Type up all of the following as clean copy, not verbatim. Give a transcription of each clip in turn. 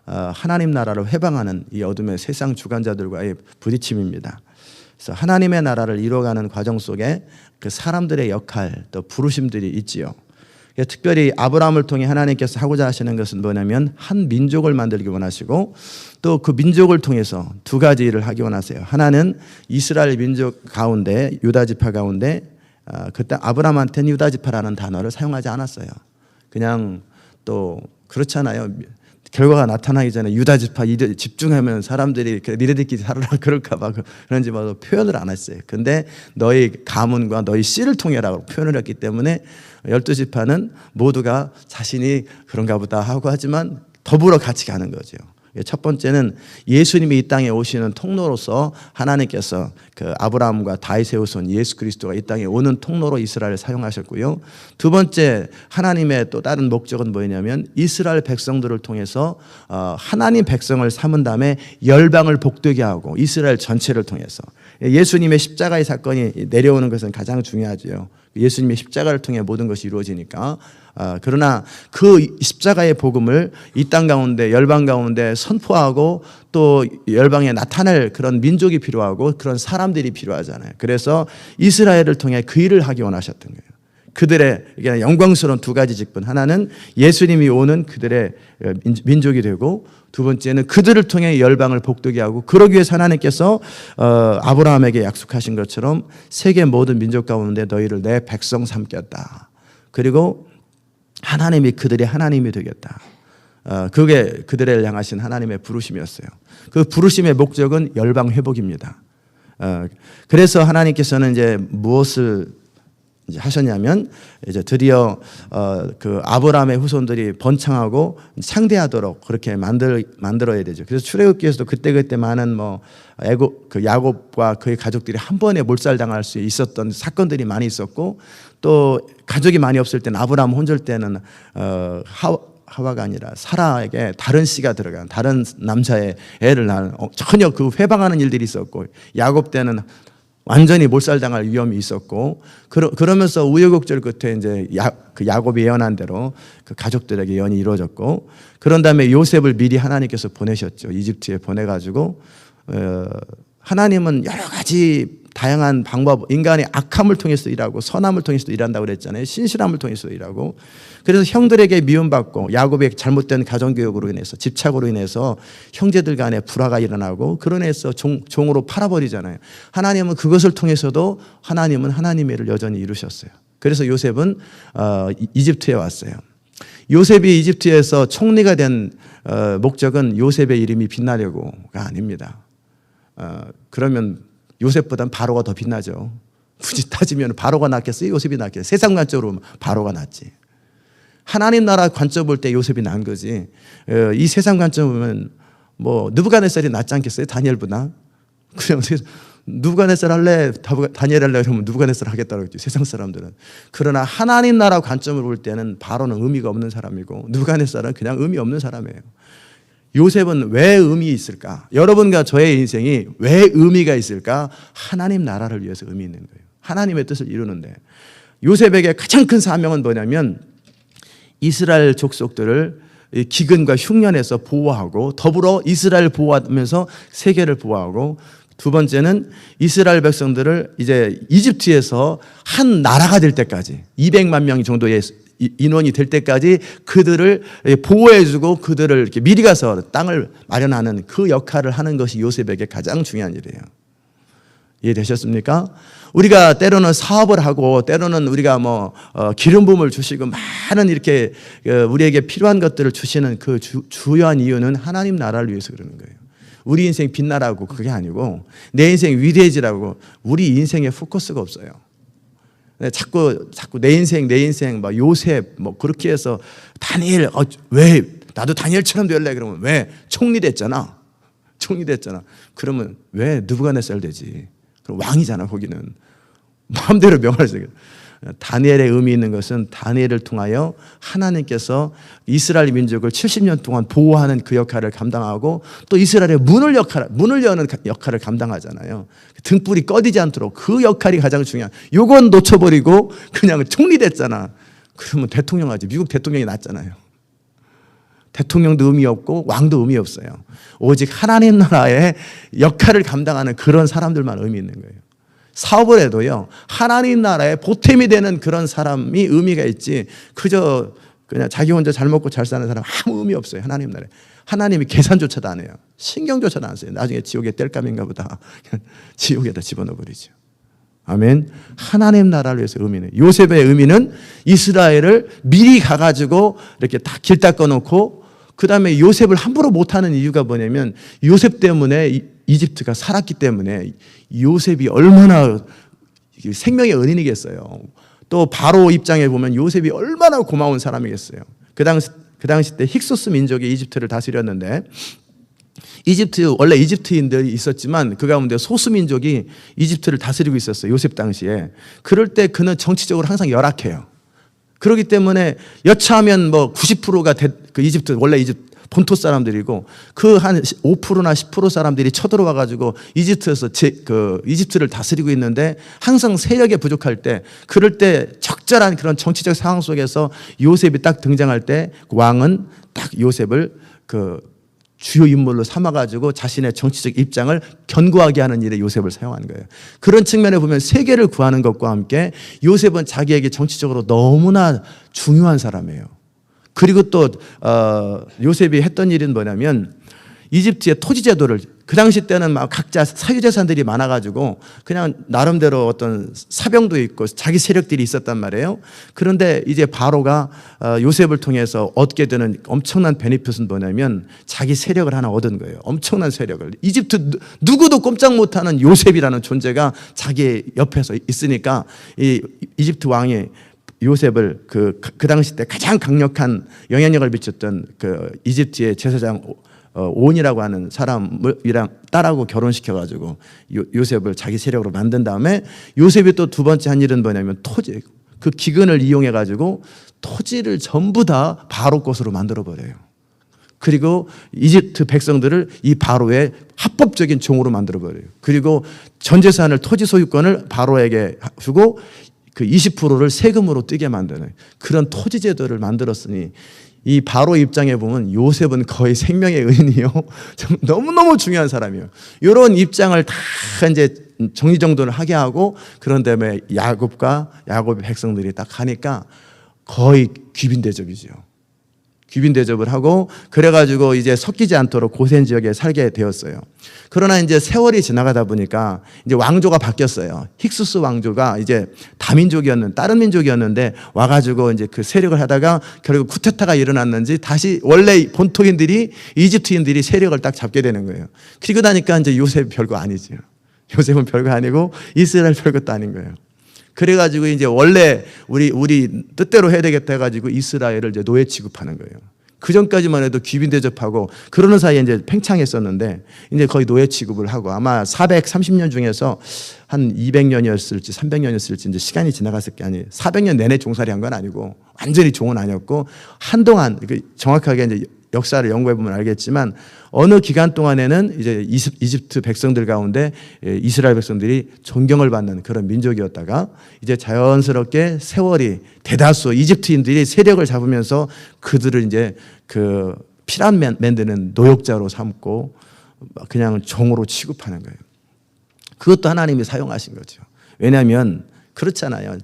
하나님 나라를 회방하는 이 어둠의 세상 주관자들과의 부딪힘입니다. 그래서 하나님의 나라를 이루어가는 과정 속에 그 사람들의 역할 또 부르심들이 있지요. 특별히 아브라함을 통해 하나님께서 하고자 하시는 것은 뭐냐면 한 민족을 만들기 원하시고 또 그 민족을 통해서 두 가지 일을 하기 원하세요. 하나는 이스라엘 민족 가운데 유다 지파 가운데 그때 아브라함한테는 유다 지파라는 단어를 사용하지 않았어요. 그냥 또 그렇잖아요. 결과가 나타나기 전에 유다 지파 집중하면 사람들이 니네들끼리 살아라 그럴까 봐 그런지 봐도 표현을 안 했어요. 근데 너희 가문과 너희 씨를 통해라고 표현을 했기 때문에 12지파는 모두가 자신이 그런가 보다 하고 하지만 더불어 같이 가는 거죠. 첫 번째는 예수님이 이 땅에 오시는 통로로서 하나님께서 그 아브라함과 다윗의 후손 예수 그리스도가 이 땅에 오는 통로로 이스라엘을 사용하셨고요. 두 번째 하나님의 또 다른 목적은 뭐냐면 이스라엘 백성들을 통해서 하나님 백성을 삼은 다음에 열방을 복되게 하고 이스라엘 전체를 통해서 예수님의 십자가의 사건이 내려오는 것은 가장 중요하죠. 예수님의 십자가를 통해 모든 것이 이루어지니까. 그러나 그 십자가의 복음을 이 땅 가운데 열방 가운데 선포하고 또 열방에 나타낼 그런 민족이 필요하고 그런 사람들이 필요하잖아요. 그래서 이스라엘을 통해 그 일을 하기 원하셨던 거예요. 그들의 영광스러운 두 가지 직분, 하나는 예수님이 오는 그들의 민족이 되고 두 번째는 그들을 통해 열방을 복되게 하고 그러기 위해서 하나님께서 아브라함에게 약속하신 것처럼 세계 모든 민족 가운데 너희를 내 백성 삼겠다. 그리고 하나님이 그들의 하나님이 되겠다. 그게 그들을 향하신 하나님의 부르심이었어요. 그 부르심의 목적은 열방 회복입니다. 그래서 하나님께서는 이제 무엇을 이제 하셨냐면 이제 드디어 그 아브라함의 후손들이 번창하고 창대하도록 그렇게 만들어야 되죠. 그래서 출애굽기에서도 그때 많은 그 야곱과 그의 가족들이 한 번에 몰살당할 수 있었던 사건들이 많이 있었고 또 가족이 많이 없을 때는 아브라함 혼절 때는 하와가 아니라 사라에게 다른 씨가 들어간 다른 남자의 애를 낳은 전혀 그 회방하는 일들이 있었고 야곱 때는 완전히 몰살당할 위험이 있었고 그러면서 우여곡절 끝에 이제 그 야곱이 예언한 대로 그 가족들에게 예언이 이루어졌고 그런 다음에 요셉을 미리 하나님께서 보내셨죠. 이집트에 보내가지고 하나님은 여러 가지 다양한 방법, 인간의 악함을 통해서 일하고 선함을 통해서 일한다고 그랬잖아요. 신실함을 통해서 일하고 그래서 형들에게 미움받고 야곱의 잘못된 가정교육으로 인해서 집착으로 인해서 형제들 간에 불화가 일어나고 그런 해서 종으로 팔아버리잖아요. 하나님은 그것을 통해서도 하나님은 하나님의 일을 여전히 이루셨어요. 그래서 요셉은 이집트에 왔어요. 요셉이 이집트에서 총리가 된 목적은 요셉의 이름이 빛나려고가 아닙니다. 그러면 요셉보단 바로가 더 빛나죠. 굳이 따지면 바로가 낫겠어요? 요셉이 낫겠어요? 세상 관점으로 바로가 낫지. 하나님 나라 관점 볼 때 요셉이 난 거지. 이 세상 관점 보면 느부갓네살이 낫지 않겠어요? 다니엘보다. 그냥 누부갓네살 할래? 다니엘 할래? 그러면 누부갓네살 하겠다고 했지. 세상 사람들은. 그러나 하나님 나라 관점으로 볼 때는 바로는 의미가 없는 사람이고 누부갓네살은 그냥 의미 없는 사람이에요. 요셉은 왜 의미 있을까? 여러분과 저의 인생이 왜 의미가 있을까? 하나님 나라를 위해서 의미 있는 거예요. 하나님의 뜻을 이루는데 요셉에게 가장 큰 사명은 뭐냐면 이스라엘 족속들을 기근과 흉년에서 보호하고 더불어 이스라엘 보호하면서 세계를 보호하고 두 번째는 이스라엘 백성들을 이제 이집트에서 한 나라가 될 때까지 200만 명 정도의 인원이 될 때까지 그들을 보호해주고 그들을 이렇게 미리 가서 땅을 마련하는 그 역할을 하는 것이 요셉에게 가장 중요한 일이에요. 이해되셨습니까? 우리가 때로는 사업을 하고 때로는 우리가 기름 부음을 주시고 많은 이렇게 우리에게 필요한 것들을 주시는 그 주요한 이유는 하나님 나라를 위해서 그러는 거예요. 우리 인생 빛나라고 그게 아니고 내 인생 위대해지라고. 우리 인생에 포커스가 없어요. 자꾸 내 인생 요셉 그렇게 해서 다니엘 왜 나도 다니엘처럼 될래? 그러면 왜 총리 됐잖아. 그러면 왜 느부갓네살 되지? 그럼 왕이잖아. 거기는 마음대로 명할 수 있어요. 다니엘의 의미 있는 것은 다니엘을 통하여 하나님께서 이스라엘 민족을 70년 동안 보호하는 그 역할을 감당하고 또 이스라엘의 문을 여는 역할을 감당하잖아요. 등불이 꺼지지 않도록 그 역할이 가장 중요한. 요건 놓쳐버리고 그냥 총리 됐잖아. 그러면 대통령 하지. 미국 대통령이 낫잖아요. 대통령도 의미 없고 왕도 의미 없어요. 오직 하나님 나라의 역할을 감당하는 그런 사람들만 의미 있는 거예요. 사업을 해도요, 하나님 나라의 보탬이 되는 그런 사람이 의미가 있지, 그저 그냥 자기 혼자 잘 먹고 잘 사는 사람 아무 의미 없어요. 하나님 나라에. 하나님이 계산조차도 안 해요. 신경조차도 안 써요. 나중에 지옥에 뗄감인가 보다. 지옥에다 집어넣어버리죠. 아멘. 하나님 나라를 위해서 의미는, 요셉의 의미는 이스라엘을 미리 가가지고 이렇게 다 길 닦아놓고, 그 다음에 요셉을 함부로 못하는 이유가 뭐냐면, 요셉 때문에 이집트가 살았기 때문에 요셉이 얼마나 생명의 은인이겠어요. 또 바로 입장에 보면 요셉이 얼마나 고마운 사람이겠어요. 그 당시 때 힉소스 민족이 이집트를 다스렸는데, 원래 이집트인들이 있었지만 그 가운데 소수민족이 이집트를 다스리고 있었어요. 요셉 당시에. 그럴 때 그는 정치적으로 항상 열악해요. 그렇기 때문에 여차하면 뭐 90%가 그 원래 이집트 본토 사람들이고, 그 한 5%나 10% 사람들이 쳐들어와 가지고 이집트에서 이집트를 다스리고 있는데, 항상 세력이 부족할 때, 그럴 때 적절한 그런 정치적 상황 속에서 요셉이 딱 등장할 때, 왕은 딱 요셉을 주요 인물로 삼아가지고 자신의 정치적 입장을 견고하게 하는 일에 요셉을 사용한 거예요. 그런 측면에 보면 세계를 구하는 것과 함께 요셉은 자기에게 정치적으로 너무나 중요한 사람이에요. 그리고 또 요셉이 했던 일은 뭐냐면, 이집트의 토지 제도를, 그 당시 때는 막 각자 사유재산들이 많아가지고 그냥 나름대로 어떤 사병도 있고 자기 세력들이 있었단 말이에요. 그런데 이제 바로가 요셉을 통해서 얻게 되는 엄청난 베니핏은 뭐냐면, 자기 세력을 하나 얻은 거예요. 엄청난 세력을. 이집트 누구도 꼼짝 못하는 요셉이라는 존재가 자기 옆에서 있으니까, 이집트 왕이 요셉을 그 당시 때 가장 강력한 영향력을 미쳤던 그 이집트의 제사장 온이라고 하는 사람이랑 딸하고 결혼시켜가지고 요셉을 자기 세력으로 만든 다음에, 요셉이 또 두 번째 한 일은 뭐냐면 토지, 그 기근을 이용해가지고 토지를 전부 다 바로 것으로 만들어버려요. 그리고 이집트 백성들을 이 바로의 합법적인 종으로 만들어버려요. 그리고 전 재산을, 토지 소유권을 바로에게 주고 그 20%를 세금으로 떼게 만드는 그런 토지 제도를 만들었으니, 이 바로 입장에 보면 요셉은 거의 생명의 은인이요. 너무너무 중요한 사람이에요. 이런 입장을 다 이제 정리정돈을 하게 하고, 그런 다음에 야곱의 백성들이 딱 하니까 거의 귀빈대접이죠. 귀빈대접을 하고, 그래가지고 이제 섞이지 않도록 고센 지역에 살게 되었어요. 그러나 이제 세월이 지나가다 보니까 이제 왕조가 바뀌었어요. 힉소스 왕조가 이제 다른 민족이었는데 와가지고 이제 그 세력을 하다가 결국 쿠데타가 일어났는지 다시 원래 본토인들이, 이집트인들이 세력을 딱 잡게 되는 거예요. 그리고 나니까 이제 요셉 별거 아니죠. 요셉은 별거 아니고 이스라엘 별것도 아닌 거예요. 그래가지고 이제 원래 우리 뜻대로 해야 되겠다 해가지고 이스라엘을 이제 노예 취급하는 거예요. 그 전까지만 해도 귀빈 대접하고 그러는 사이에 이제 팽창했었는데, 이제 거의 노예 취급을 하고, 아마 430년 중에서 한 200년이었을지 300년이었을지 이제 시간이 지나갔을 게 아니에요. 400년 내내 종살이 한 건 아니고, 완전히 종은 아니었고, 한동안 정확하게 이제 역사를 연구해 보면 알겠지만, 어느 기간 동안에는 이제 이집트 백성들 가운데 이스라엘 백성들이 존경을 받는 그런 민족이었다가, 이제 자연스럽게 세월이 대다수 이집트인들이 세력을 잡으면서 그들을 이제 그 피라미드 만드는 노역자로 삼고 그냥 종으로 취급하는 거예요. 그것도 하나님이 사용하신 거죠. 왜냐하면 그렇잖아요.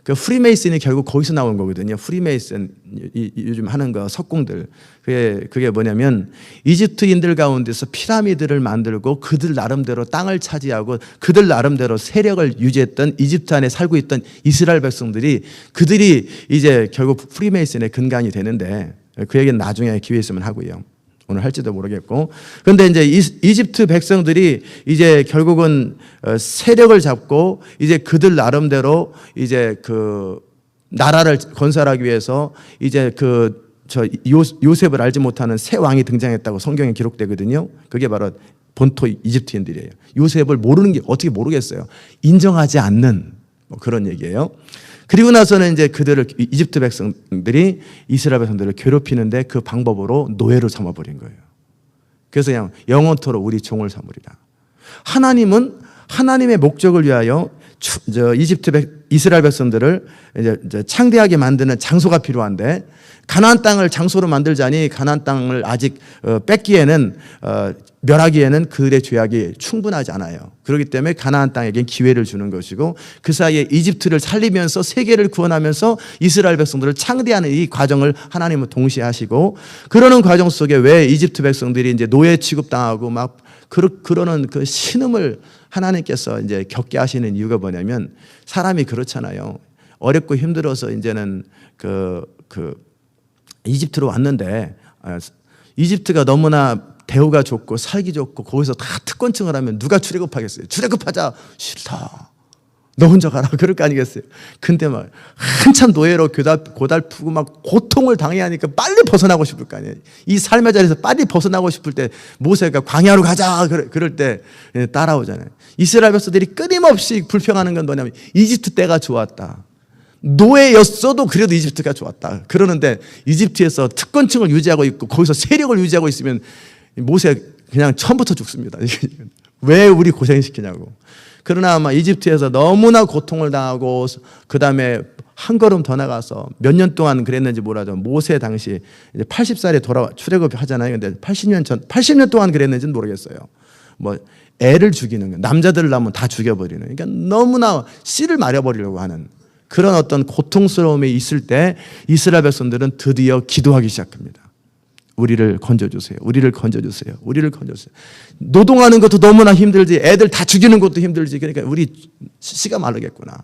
그 프리메이슨이 결국 거기서 나온 거거든요. 프리메이슨 요즘 하는 거 석공들, 그게 뭐냐면 이집트인들 가운데서 피라미드를 만들고 그들 나름대로 땅을 차지하고 그들 나름대로 세력을 유지했던 이집트 안에 살고 있던 이스라엘 백성들이, 그들이 이제 결국 프리메이슨의 근간이 되는데, 그 얘기는 나중에 기회 있으면 하고요. 오늘 할지도 모르겠고. 그런데 이제 이집트 백성들이 이제 결국은 세력을 잡고 이제 그들 나름대로 이제 그 나라를 건설하기 위해서 이제 요셉을 알지 못하는 새 왕이 등장했다고 성경에 기록되거든요. 그게 바로 본토 이집트인들이에요. 요셉을 모르는 게 어떻게 모르겠어요. 인정하지 않는 뭐 그런 얘기예요. 그리고 나서는 이제 이집트 백성들이 이스라엘 백성들을 괴롭히는데 그 방법으로 노예로 삼아버린 거예요. 그래서 그냥 영원토록 우리 종을 삼으리라. 하나님은 하나님의 목적을 위하여 이스라엘 백성들을 이제 창대하게 만드는 장소가 필요한데, 가나안 땅을 장소로 만들자니 가나안 땅을 아직 뺏기에는 멸하기에는 그들의 죄악이 충분하지 않아요. 그렇기 때문에 가나안 땅에겐 기회를 주는 것이고, 그 사이에 이집트를 살리면서 세계를 구원하면서 이스라엘 백성들을 창대하는 이 과정을 하나님은 동시에 하시고, 그러는 과정 속에 왜 이집트 백성들이 이제 노예 취급당하고 막 그러는 그 신음을 하나님께서 이제 겪게 하시는 이유가 뭐냐면, 사람이 그렇잖아요. 어렵고 힘들어서 이제는 이집트로 왔는데, 이집트가 너무나 대우가 좋고 살기 좋고 거기서 다 특권층을 하면 누가 출애굽하겠어요? 출애굽하자. 싫다. 너 혼자 가라. 그럴 거 아니겠어요? 근데 막 한참 노예로 고달프고 막 고통을 당해야 하니까 빨리 벗어나고 싶을 거 아니에요. 이 삶의 자리에서 빨리 벗어나고 싶을 때 모세가 광야로 가자. 그럴 때 따라오잖아요. 이스라엘 백성들이 끊임없이 불평하는 건 뭐냐면, 이집트 때가 좋았다. 노예였어도 그래도 이집트가 좋았다. 그러는데 이집트에서 특권층을 유지하고 있고 거기서 세력을 유지하고 있으면 모세 그냥 처음부터 죽습니다. 왜 우리 고생시키냐고. 그러나 아마 이집트에서 너무나 고통을 당하고 그 다음에 한 걸음 더 나가서 몇 년 동안 그랬는지 몰라도, 모세 당시 이제 80살에 출애굽 하잖아요. 근데 80년 동안 그랬는지는 모르겠어요. 뭐 애를 죽이는 거, 남자들을 낳으면 다 죽여버리는, 그러니까 너무나 씨를 마려버리려고 하는 그런 어떤 고통스러움이 있을 때 이스라엘 백성들은 드디어 기도하기 시작합니다. 우리를 건져주세요. 우리를 건져주세요. 우리를 건져주세요. 노동하는 것도 너무나 힘들지, 애들 다 죽이는 것도 힘들지. 그러니까 우리 씨가 마르겠구나.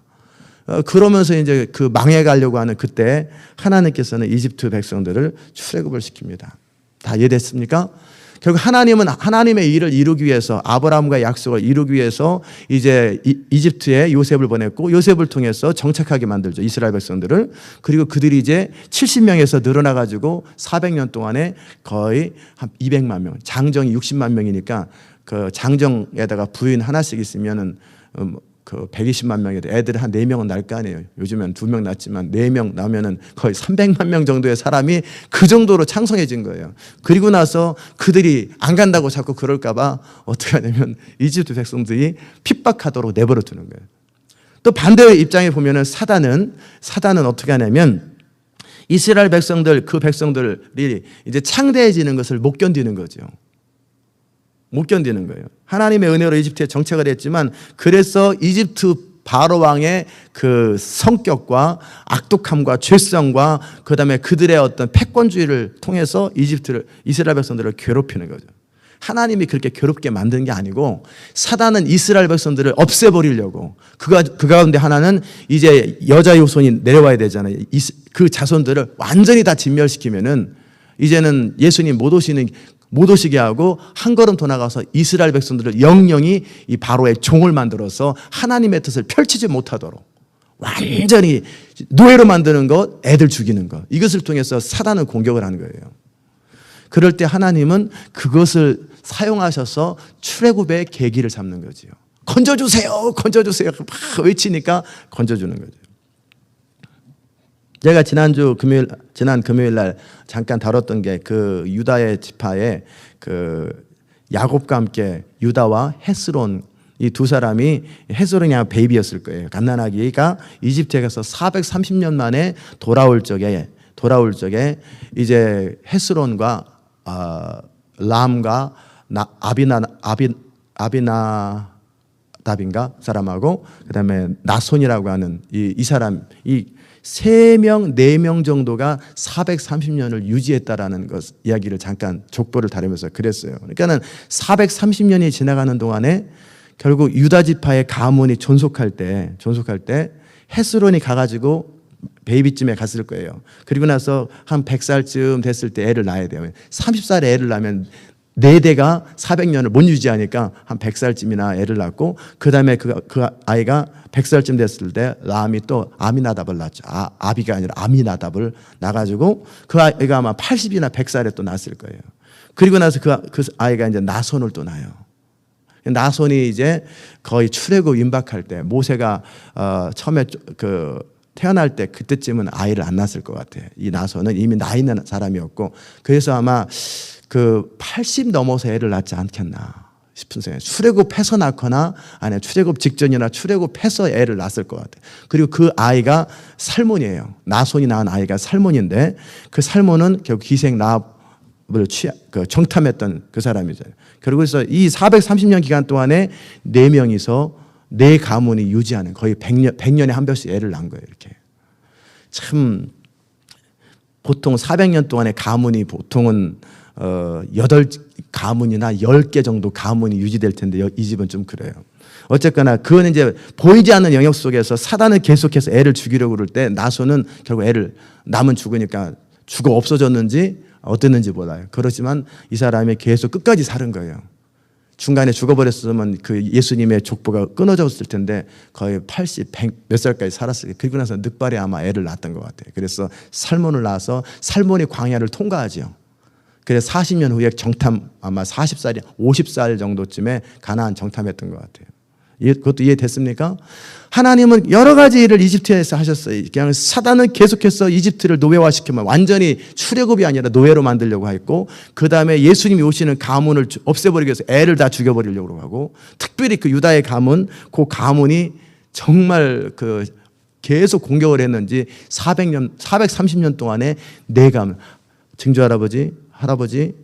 그러면서 이제 그 망해가려고 하는 그때 하나님께서는 이집트 백성들을 출애굽을 시킵니다. 다 이해됐습니까? 결국 하나님은 하나님의 일을 이루기 위해서, 아브라함과 약속을 이루기 위해서 이제 이집트에 요셉을 보냈고, 요셉을 통해서 정착하게 만들죠, 이스라엘 백성들을. 그리고 그들이 이제 70명에서 늘어나가지고 400년 동안에 거의 한 200만 명, 장정이 60만 명이니까 그 장정에다가 부인 하나씩 있으면은 그 120만 명에도 애들 한 4명은 날 거 아니에요. 요즘엔 2명 낳지만 4명 나면은 거의 300만 명 정도의 사람이 그 정도로 창성해진 거예요. 그리고 나서 그들이 안 간다고 자꾸 그럴까봐 어떻게 하냐면 이집트 백성들이 핍박하도록 내버려 두는 거예요. 또 반대의 입장에 보면은 사단은 어떻게 하냐면, 이스라엘 백성들, 그 백성들이 이제 창대해지는 것을 못 견디는 거죠. 못 견디는 거예요. 하나님의 은혜로 이집트에 정착을 했지만, 그래서 이집트 바로 왕의 그 성격과 악독함과 죄성과 그 다음에 그들의 어떤 패권주의를 통해서 이스라엘 백성들을 괴롭히는 거죠. 하나님이 그렇게 괴롭게 만든 게 아니고, 사단은 이스라엘 백성들을 없애버리려고, 그 가운데 하나는 이제 여자 후손이 내려와야 되잖아요. 그 자손들을 완전히 다 진멸시키면은 이제는 예수님 못 오시게 하고 한 걸음 더 나가서 이스라엘 백성들을 영영이 이 바로의 종을 만들어서 하나님의 뜻을 펼치지 못하도록 완전히 노예로 만드는 것, 애들 죽이는 것, 이것을 통해서 사단은 공격을 하는 거예요. 그럴 때 하나님은 그것을 사용하셔서 출애굽의 계기를 잡는 거지요. 건져주세요, 건져주세요 막 외치니까 건져주는 거죠. 제가 지난 금요일 날 잠깐 다뤘던 게, 그 유다의 지파에 그 야곱과 함께 유다와 헤스론, 이 두 사람이, 헤스론이 베이비였을 거예요. 갓난아기가 이집트에 가서 430년 만에 돌아올 적에 이제 헤스론과 람과 아비나답인가 사람하고, 그다음에 나손이라고 하는 이 사람, 이 3명, 4명 정도가 430년을 유지했다라는 것 이야기를 잠깐 족보를 다루면서 그랬어요. 그러니까는 430년이 지나가는 동안에 결국 유다 지파의 가문이 존속할 때 헤스론이 가가지고 베이비쯤에 갔을 거예요. 그리고 나서 한 100살쯤 됐을 때 애를 낳아야 돼요. 30살에 애를 낳으면 4대가 400년을 못 유지하니까 한 100살쯤이나 애를 낳고, 그 다음에 그 아이가 100살쯤 됐을 때 람이 또 아미나답을 낳죠. 아비가 아니라 아미나답을 낳아가지고 그 아이가 아마 80이나 100살에 또 낳았을 거예요. 그리고 나서 그 아이가 이제 나손을 또 낳아요. 나손이 이제 거의 출애굽 임박할 때, 모세가 처음에 태어날 때 그때쯤은 아이를 안 낳았을 것 같아요. 이 나손은 이미 나 있는 사람이었고, 그래서 아마 그 80 넘어서 애를 낳지 않겠나. 싶은 생각이. 출애굽해서 낳거나 아니면 출애굽 직전이나 출애굽해서 애를 낳았을 것 같아요. 그리고 그 아이가 살몬이에요. 나손이 낳은 아이가 살몬인데 그 살몬은 결국 기생 라합을 정탐했던 그 사람이잖아요. 그리고 이 430년 기간 동안에 4명이서 4가문이 유지하는 거의 100년에 한 번씩 애를 낳은 거예요. 이렇게. 참 보통 400년 동안의 가문이 보통은 8가문이나 10개 정도 가문이 유지될 텐데 이 집은 좀 그래요. 어쨌거나 그건 이제 보이지 않는 영역 속에서 사단은 계속해서 애를 죽이려고 그럴 때 나손은 결국 애를 남은 죽으니까 죽어 없어졌는지 어땠는지 몰라요. 그렇지만 이 사람이 계속 끝까지 사는 거예요. 중간에 죽어버렸으면 그 예수님의 족보가 끊어졌을 텐데 거의 80, 100 몇 살까지 살았어요. 그리고 나서 늑발에 아마 애를 낳았던 것 같아요. 그래서 살몬을 낳아서 살몬이 광야를 통과하죠. 그래서 40년 후에 정탐 아마 40살이 50살 정도쯤에 가나안 정탐했던 것 같아요. 그것도 이해됐습니까? 하나님은 여러 가지 일을 이집트에서 하셨어요. 그냥 사단은 계속해서 이집트를 노예화시키면 완전히 출애굽이 아니라 노예로 만들려고 했고, 그 다음에 예수님이 오시는 가문을 없애버리기 위해서 애를 다 죽여버리려고 하고, 특별히 그 유다의 가문, 그 가문이 정말 계속 공격을 했는지 430년 동안에 4가문, 증조 할아버지, 할아버지,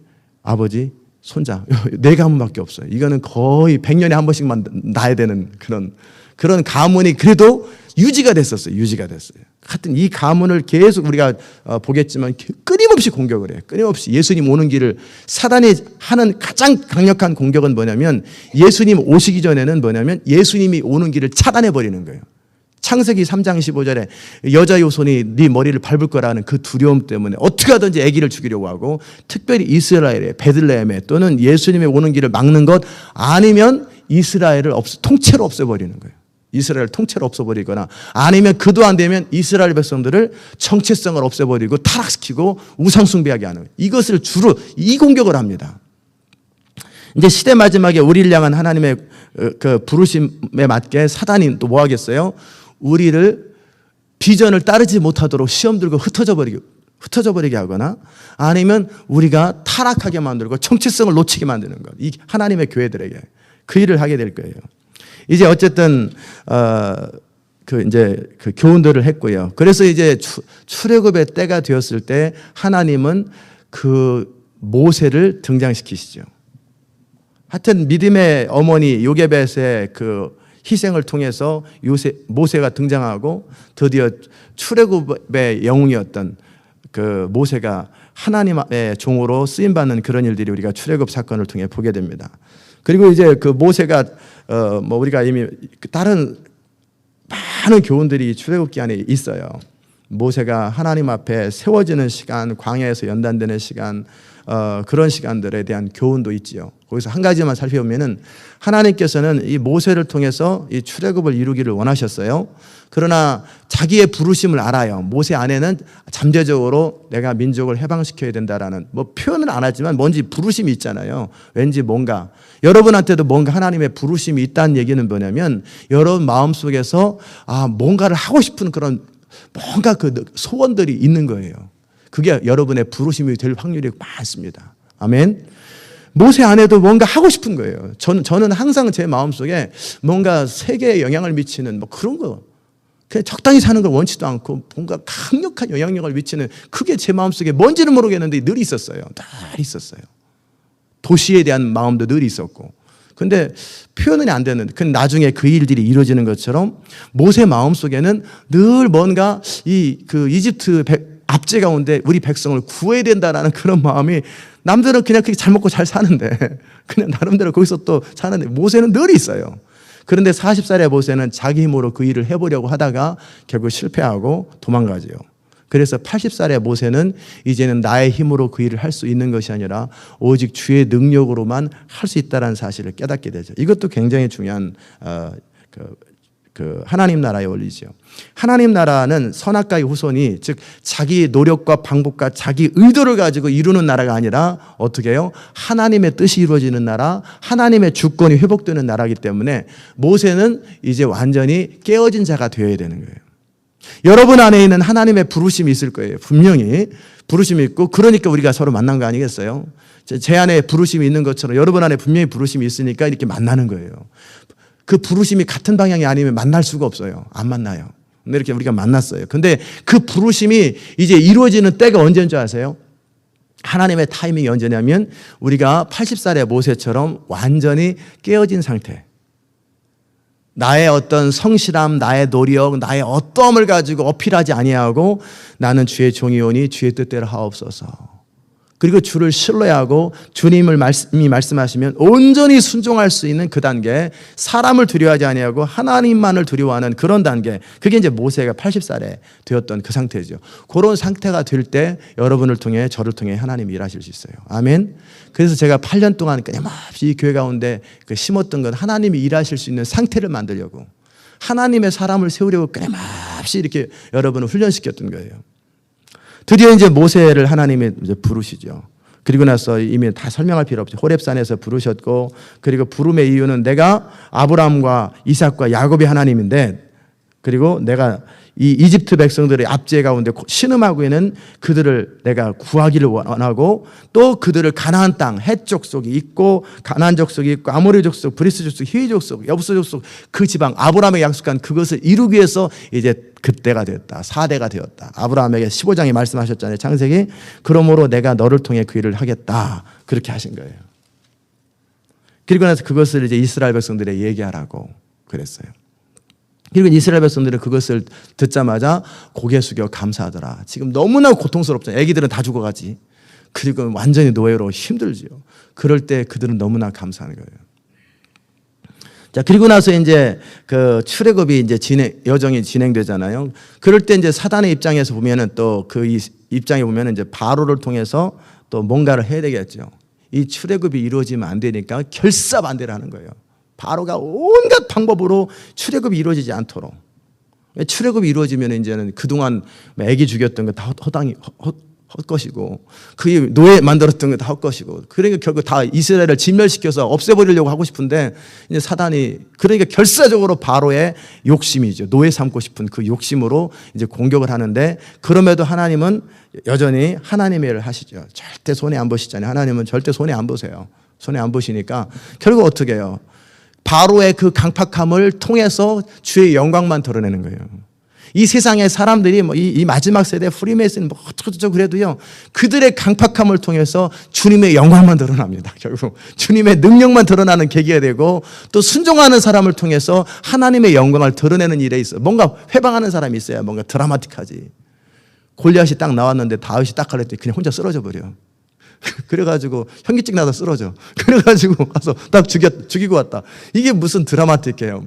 아버지, 손자 4가문밖에 없어요. 이거는 거의 100년에 한 번씩만 낳아야 되는 그런 가문이 그래도 유지가 됐었어요. 유지가 됐어요. 하여튼 이 가문을 계속 우리가 보겠지만 끊임없이 공격을 해요. 끊임없이 예수님 오는 길을 사단이 하는 가장 강력한 공격은 뭐냐면, 예수님 오시기 전에는 뭐냐면 예수님이 오는 길을 차단해 버리는 거예요. 창세기 3장 15절에 여자 요손이 네 머리를 밟을 거라는 그 두려움 때문에 어떻게 하든지 아기를 죽이려고 하고, 특별히 이스라엘의 베들레헴에 또는 예수님의 오는 길을 막는 것 아니면 이스라엘을 통째로 없애버리는 거예요. 이스라엘을 통째로 없애버리거나 아니면 그도 안 되면 이스라엘 백성들을 정체성을 없애버리고 타락시키고 우상숭배하게 하는 거예요. 이것을 주로 이 공격을 합니다. 이제 시대 마지막에 우리를 향한 하나님의 그 부르심에 맞게 사단이 또 뭐 하겠어요? 우리를 비전을 따르지 못하도록 시험 들고 흩어져 버리게 하거나 아니면 우리가 타락하게 만들고 정체성을 놓치게 만드는 것. 이 하나님의 교회들에게 그 일을 하게 될 거예요. 이제 어쨌든 이제 그 교훈들을 했고요. 그래서 이제 출애굽의 때가 되었을 때 하나님은 그 모세를 등장시키시죠. 하여튼 믿음의 어머니 요게벳의 그 희생을 통해서 모세가 등장하고 드디어 출애굽의 영웅이었던 그 모세가 하나님의 종으로 쓰임받는 그런 일들이 우리가 출애굽 사건을 통해 보게 됩니다. 그리고 이제 그 모세가 우리가 이미 다른 많은 교훈들이 출애굽기 안에 있어요. 모세가 하나님 앞에 세워지는 시간, 광야에서 연단되는 시간, 그런 시간들에 대한 교훈도 있지요. 거기서 한 가지만 살펴보면은 하나님께서는 이 모세를 통해서 이 출애굽을 이루기를 원하셨어요. 그러나 자기의 부르심을 알아요. 모세 안에는 잠재적으로 내가 민족을 해방시켜야 된다라는 표현은 안 하지만 뭔지 부르심이 있잖아요. 왠지 뭔가 여러분한테도 뭔가 하나님의 부르심이 있다는 얘기는 뭐냐면 여러분 마음속에서 뭔가를 하고 싶은 그런 뭔가 그 소원들이 있는 거예요. 그게 여러분의 부르심이 될 확률이 많습니다. 아멘. 모세 안에도 뭔가 하고 싶은 거예요. 저는 항상 제 마음속에 뭔가 세계에 영향을 미치는 그런 거, 그냥 적당히 사는 걸 원치도 않고 뭔가 강력한 영향력을 미치는 그게 제 마음속에 뭔지는 모르겠는데 늘 있었어요. 늘 있었어요. 도시에 대한 마음도 늘 있었고. 근데 표현은 안 되는데, 그 나중에 그 일들이 이루어지는 것처럼 모세 마음속에는 늘 뭔가 그 이집트 압제 가운데 우리 백성을 구해야 된다라는 그런 마음이, 남들은 그냥 그렇게 잘 먹고 잘 사는데 그냥 나름대로 거기서 또 사는데 모세는 늘 있어요. 그런데 40살의 모세는 자기 힘으로 그 일을 해보려고 하다가 결국 실패하고 도망가죠. 그래서 80살의 모세는 이제는 나의 힘으로 그 일을 할 수 있는 것이 아니라 오직 주의 능력으로만 할 수 있다는 사실을 깨닫게 되죠. 이것도 굉장히 중요한 그 하나님 나라의 원리죠. 하나님 나라는 선악과의 후손이, 즉 자기 노력과 방법과 자기 의도를 가지고 이루는 나라가 아니라 어떻게 해요? 하나님의 뜻이 이루어지는 나라, 하나님의 주권이 회복되는 나라이기 때문에 모세는 이제 완전히 깨어진 자가 되어야 되는 거예요. 여러분 안에 있는 하나님의 부르심이 있을 거예요. 분명히 부르심이 있고, 그러니까 우리가 서로 만난 거 아니겠어요? 제 안에 부르심이 있는 것처럼 여러분 안에 분명히 부르심이 있으니까 이렇게 만나는 거예요. 그 부르심이 같은 방향이 아니면 만날 수가 없어요. 안 만나요. 근데 이렇게 우리가 만났어요. 근데 그 부르심이 이제 이루어지는 때가 언제인 줄 아세요? 하나님의 타이밍이 언제냐면 우리가 80살의 모세처럼 완전히 깨어진 상태. 나의 어떤 성실함, 나의 노력, 나의 어떠함을 가지고 어필하지 아니하고 나는 주의 종이오니 주의 뜻대로 하옵소서. 그리고 주를 신뢰하고 주님을 말씀하시면 온전히 순종할 수 있는 그 단계, 사람을 두려워하지 아니하고 하나님만을 두려워하는 그런 단계, 그게 이제 모세가 80살에 되었던 그 상태죠. 그런 상태가 될 때 여러분을 통해, 저를 통해 하나님이 일하실 수 있어요. 아멘. 그래서 제가 8년 동안 끊임없이 이 교회 가운데 심었던 건 하나님이 일하실 수 있는 상태를 만들려고, 하나님의 사람을 세우려고 끊임없이 이렇게 여러분을 훈련시켰던 거예요. 드디어 이제 모세를 하나님이 이제 부르시죠. 그리고 나서 이미 다 설명할 필요 없죠. 호렙산에서 부르셨고, 그리고 부름의 이유는 내가 아브라함과 이삭과 야곱의 하나님인데, 그리고 내가 이 이집트 백성들의 압제 가운데 신음하고 있는 그들을 내가 구하기를 원하고, 또 그들을 가나안 땅, 헷 족속이 있고 가나안 족속이 있고 아모리 족속, 브리스 족속, 히위 족속, 여부스 족속, 그 지방 아브라함에게 약속한 그것을 이루기 위해서 이제 그때가 되었다. 4대가 되었다. 아브라함에게 15장에 말씀하셨잖아요. 창세기. 그러므로 내가 너를 통해 그 일을 하겠다. 그렇게 하신 거예요. 그리고 나서 그것을 이제 이스라엘 백성들에 얘기하라고 그랬어요. 그리고 이스라엘 백성들은 그것을 듣자마자 고개 숙여 감사하더라. 지금 너무나 고통스럽잖아요. 애기들은 다 죽어가지. 그리고 완전히 노예로 힘들지요. 그럴 때 그들은 너무나 감사하는 거예요. 자, 그리고 나서 이제 그 출애굽이 이제 여정이 진행되잖아요. 그럴 때 이제 사단의 입장에서 보면은 또 그 입장에 보면은 이제 바로를 통해서 또 뭔가를 해야 되겠죠. 이 출애굽이 이루어지면 안 되니까 결사반대를 하는 거예요. 바로가 온갖 방법으로 출애굽이 이루어지지 않도록. 출애굽이 이루어지면 이제는 그동안 애기 죽였던 거 다 헛것이고, 그 노예 만들었던 거 다 헛것이고, 그러니까 결국 다 이스라엘을 진멸시켜서 없애버리려고 하고 싶은데, 이제 사단이, 그러니까 결사적으로 바로의 욕심이죠. 노예 삼고 싶은 그 욕심으로 이제 공격을 하는데, 그럼에도 하나님은 여전히 하나님의 일을 하시죠. 절대 손해 안 보시잖아요. 하나님은 절대 손해 안 보세요. 손해 안 보시니까 결국 어떻게 해요? 바로의 그 강팍함을 통해서 주의 영광만 드러내는 거예요. 이 세상의 사람들이 이 마지막 세대 프리메이슨 어쩌고저쩌고 그래도요, 그들의 강팍함을 통해서 주님의 영광만 드러납니다. 결국 주님의 능력만 드러나는 계기가 되고, 또 순종하는 사람을 통해서 하나님의 영광을 드러내는 일에 있어. 뭔가 회방하는 사람이 있어야 뭔가 드라마틱하지. 골리앗이 딱 나왔는데 다윗이 딱 갈랬더니 그냥 혼자 쓰러져 버려. 그래가지고 현기증 나서 쓰러져. 그래가지고 가서 딱 죽이고 왔다. 이게 무슨 드라마틱해요.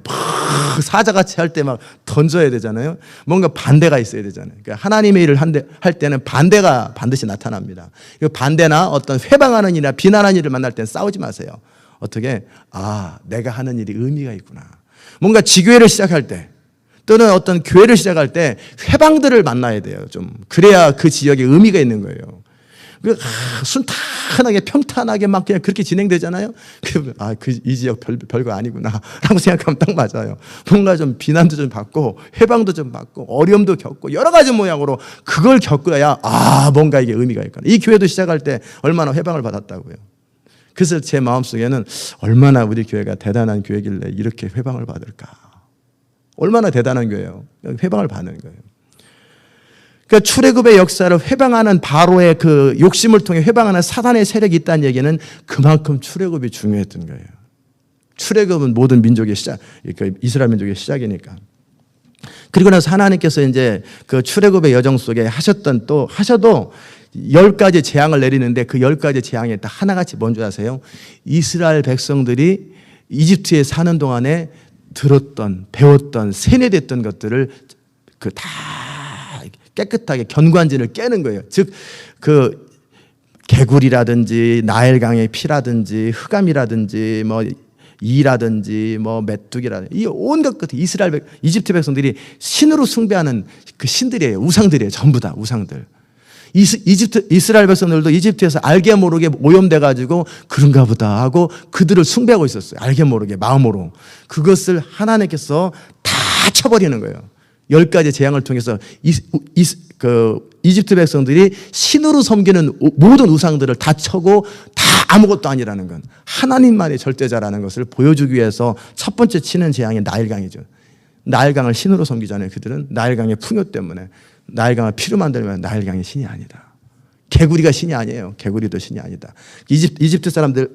사자같이 할 때 막 던져야 되잖아요. 뭔가 반대가 있어야 되잖아요. 그러니까 하나님의 일을 할 때는 반대가 반드시 나타납니다. 반대나 어떤 회방하는 일이나 비난하는 일을 만날 때는 싸우지 마세요. 어떻게? 아, 내가 하는 일이 의미가 있구나. 뭔가 지교회를 시작할 때, 또는 어떤 교회를 시작할 때 회방들을 만나야 돼요. 좀 그래야 그 지역에 의미가 있는 거예요. 순탄하게 평탄하게 막 그냥 그렇게 진행되잖아요. 이 지역 별거 아니구나 라고 생각하면 딱 맞아요. 뭔가 좀 비난도 좀 받고 회방도 좀 받고 어려움도 겪고 여러 가지 모양으로 그걸 겪어야 뭔가 이게 의미가 있구나. 이 교회도 시작할 때 얼마나 회방을 받았다고요. 그래서 제 마음속에는 얼마나 우리 교회가 대단한 교회길래 이렇게 회방을 받을까. 얼마나 대단한 교회예요. 회방을 받는 거예요. 그러니까 출애굽의 역사를 회방하는 바로의 그 욕심을 통해 회방하는 사단의 세력이 있다는 얘기는 그만큼 출애굽이 중요했던 거예요. 출애굽은 모든 민족의 시작, 그러니까 이스라엘 민족의 시작이니까. 그리고 나서 하나님께서 이제 그 출애굽의 여정 속에 하셔도 10가지 재앙을 내리는데, 그 10가지 재앙에 딱 하나같이 뭔지 아세요? 이스라엘 백성들이 이집트에 사는 동안에 들었던, 배웠던, 세뇌됐던 것들을 다 깨끗하게 견관진을 깨는 거예요. 즉, 그 개구리라든지 나일강의 피라든지 흑암이라든지 이라든지 메뚜기라든지 이 온갖 것, 이집트 백성들이 신으로 숭배하는 그 신들이에요. 우상들이에요. 전부 다 우상들. 이스라엘 백성들도 이집트에서 알게 모르게 오염돼 가지고 그런가 보다 하고 그들을 숭배하고 있었어요. 알게 모르게 마음으로. 그것을 하나님께서 다 쳐버리는 거예요. 10가지 재앙을 통해서 이집트 백성들이 신으로 섬기는 모든 우상들을 다 쳐고 다 아무것도 아니라는 건 하나님만이 절대자라는 것을 보여주기 위해서 첫 번째 치는 재앙이 나일강이죠. 나일강을 신으로 섬기잖아요. 그들은 나일강의 풍요 때문에 나일강을 피로 만들면 나일강이 신이 아니다. 개구리가 신이 아니에요. 개구리도 신이 아니다. 이집트 사람들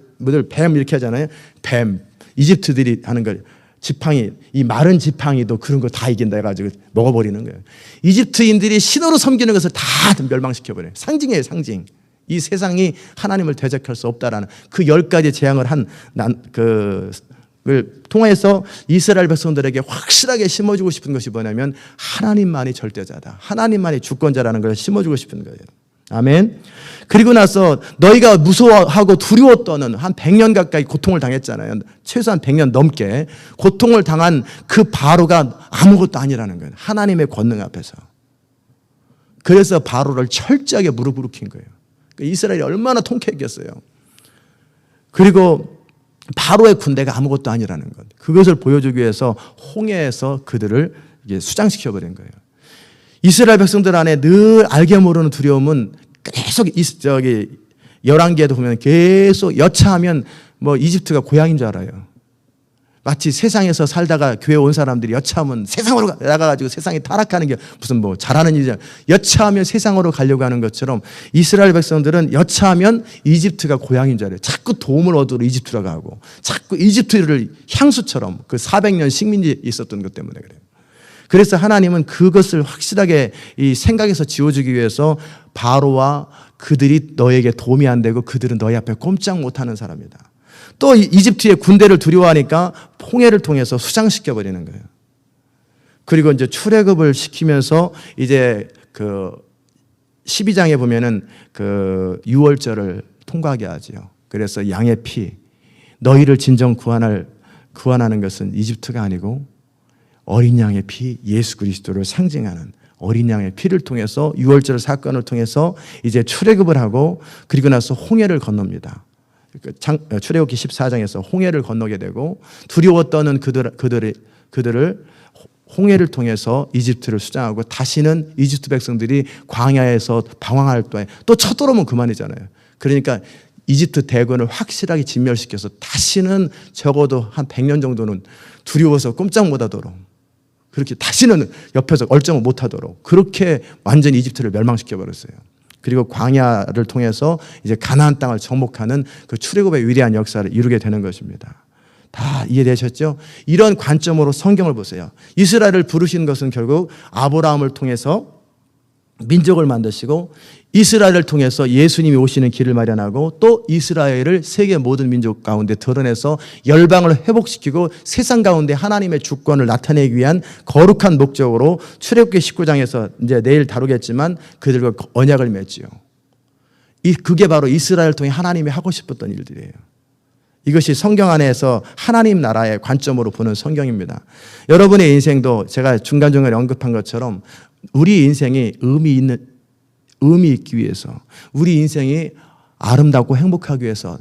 뱀 이렇게 하잖아요. 뱀. 이집트들이 하는 걸 지팡이, 이 마른 지팡이도 그런 거 다 이긴다 해가지고 먹어버리는 거예요. 이집트인들이 신으로 섬기는 것을 다 멸망시켜버려요. 상징이에요, 상징. 이 세상이 하나님을 대적할 수 없다라는 그 10가지 재앙을 을 통해서 이스라엘 백성들에게 확실하게 심어주고 싶은 것이 뭐냐면 하나님만이 절대자다. 하나님만이 주권자라는 걸 심어주고 싶은 거예요. 아멘. 그리고 나서 너희가 무서워하고 두려워 떠는 한 100년 가까이 고통을 당했잖아요. 최소한 100년 넘게 고통을 당한 그 바로가 아무것도 아니라는 거예요. 하나님의 권능 앞에서. 그래서 바로를 철저하게 무릎 꿇힌 거예요. 이스라엘이 얼마나 통쾌했겠어요. 그리고 바로의 군대가 아무것도 아니라는 것. 그것을 보여주기 위해서 홍해에서 그들을 수장시켜버린 거예요. 이스라엘 백성들 안에 늘 알게 모르는 두려움은 계속 열왕기에도 보면 계속 여차하면 뭐 이집트가 고향인 줄 알아요. 마치 세상에서 살다가 교회 온 사람들이 여차하면 세상으로 나가가지고 세상이 타락하는 게 무슨 뭐 잘하는 일이냐. 여차하면 세상으로 가려고 하는 것처럼 이스라엘 백성들은 여차하면 이집트가 고향인 줄 알아요. 자꾸 도움을 얻으러 이집트로 가고 자꾸 이집트를 향수처럼 그 400년 식민지 있었던 것 때문에 그래요. 그래서 하나님은 그것을 확실하게 이 생각에서 지워주기 위해서 바로와 그들이 너에게 도움이 안 되고 그들은 너희 앞에 꼼짝 못하는 사람이다. 또 이집트의 군대를 두려워하니까 홍해를 통해서 수장시켜버리는 거예요. 그리고 이제 출애굽을 시키면서 이제 그 12장에 보면은 그 유월절을 통과하게 하지요. 그래서 양의 피, 너희를 진정 구원하는 것은 이집트가 아니고 어린 양의 피, 예수 그리스도를 상징하는 어린 양의 피를 통해서 유월절 사건을 통해서 이제 출애굽을 하고 그리고 나서 홍해를 건넙니다. 출애굽기 14장에서 홍해를 건너게 되고 두려워 떠는 그들을 홍해를 통해서 이집트를 수장하고 다시는 이집트 백성들이 광야에서 방황할 동안 또 쳐들어오면 그만이잖아요. 그러니까 이집트 대군을 확실하게 진멸시켜서 다시는 적어도 한 100년 정도는 두려워서 꼼짝 못하도록 그렇게 다시는 옆에서 얼쩡을 못하도록 그렇게 완전히 이집트를 멸망시켜버렸어요. 그리고 광야를 통해서 이제 가나안 땅을 정복하는 그 출애굽의 위대한 역사를 이루게 되는 것입니다. 다 이해되셨죠? 이런 관점으로 성경을 보세요. 이스라엘을 부르신 것은 결국 아브라함을 통해서 민족을 만드시고 이스라엘을 통해서 예수님이 오시는 길을 마련하고 또 이스라엘을 세계 모든 민족 가운데 드러내서 열방을 회복시키고 세상 가운데 하나님의 주권을 나타내기 위한 거룩한 목적으로 출애굽기 19장에서 이제 내일 다루겠지만 그들과 언약을 맺지요. 그게 바로 이스라엘을 통해 하나님이 하고 싶었던 일들이에요. 이것이 성경 안에서 하나님 나라의 관점으로 보는 성경입니다. 여러분의 인생도 제가 중간중간에 언급한 것처럼 우리 인생이 의미 있기 위해서 우리 인생이 아름답고 행복하기 위해서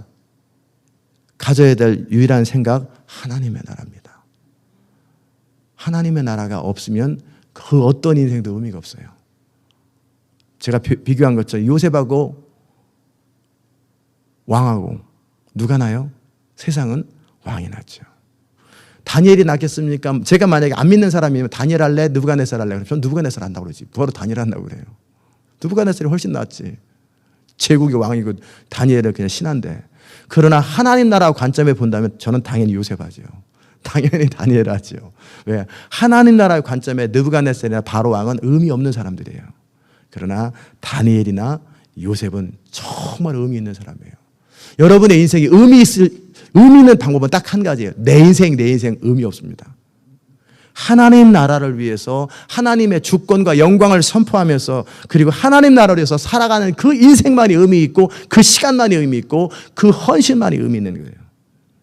가져야 될 유일한 생각 하나님의 나라입니다. 하나님의 나라가 없으면 그 어떤 인생도 의미가 없어요. 제가 비교한 것처럼 요셉하고 왕하고 누가 나요? 세상은 왕이 낫죠. 다니엘이 낫겠습니까? 제가 만약에 안 믿는 사람이면 다니엘 할래? 느부갓네살 할래? 그럼 저는 느부갓네살 한다고 그러지. 뭐하러 다니엘 한다고 그래요? 느부갓네살이 훨씬 낫지. 제국의 왕이고 다니엘은 그냥 신한데. 그러나 하나님 나라 관점에 본다면 저는 당연히 요셉 하죠. 당연히 다니엘 하죠. 왜? 하나님 나라의 관점에 느부갓네살이나 바로 왕은 의미 없는 사람들이에요. 그러나 다니엘이나 요셉은 정말 의미 있는 사람이에요. 여러분의 인생이 의미 있는 방법은 딱 한 가지예요. 내 인생 의미 없습니다. 하나님 나라를 위해서 하나님의 주권과 영광을 선포하면서 그리고 하나님 나라를 위해서 살아가는 그 인생만이 의미 있고 그 시간만이 의미 있고 그 헌신만이 의미 있는 거예요.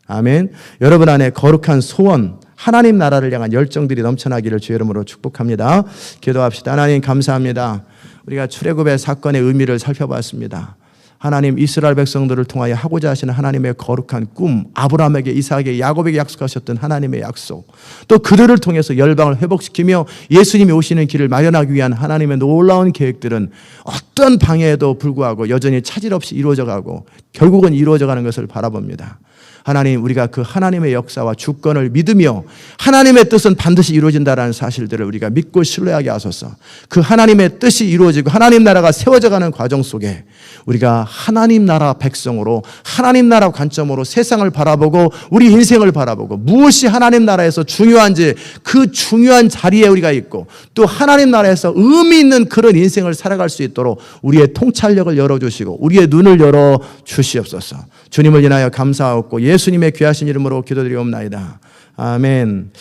아멘. 여러분 안에 거룩한 소원, 하나님 나라를 향한 열정들이 넘쳐나기를 주의 이름으로 축복합니다. 기도합시다. 하나님 감사합니다. 우리가 출애굽의 사건의 의미를 살펴봤습니다. 하나님 이스라엘 백성들을 통하여 하고자 하시는 하나님의 거룩한 꿈, 아브라함에게, 이삭에게, 야곱에게 약속하셨던 하나님의 약속, 또 그들을 통해서 열방을 회복시키며 예수님이 오시는 길을 마련하기 위한 하나님의 놀라운 계획들은 어떤 방해에도 불구하고 여전히 차질 없이 이루어져 가고 결국은 이루어져 가는 것을 바라봅니다. 하나님, 우리가 그 하나님의 역사와 주권을 믿으며 하나님의 뜻은 반드시 이루어진다는 사실들을 우리가 믿고 신뢰하게 하소서. 그 하나님의 뜻이 이루어지고 하나님 나라가 세워져가는 과정 속에 우리가 하나님 나라 백성으로 하나님 나라 관점으로 세상을 바라보고 우리 인생을 바라보고 무엇이 하나님 나라에서 중요한지 그 중요한 자리에 우리가 있고 또 하나님 나라에서 의미 있는 그런 인생을 살아갈 수 있도록 우리의 통찰력을 열어주시고 우리의 눈을 열어주시옵소서. 주님을 인하여 감사하옵고 예수님의 귀하신 이름으로 기도드리옵나이다. 아멘.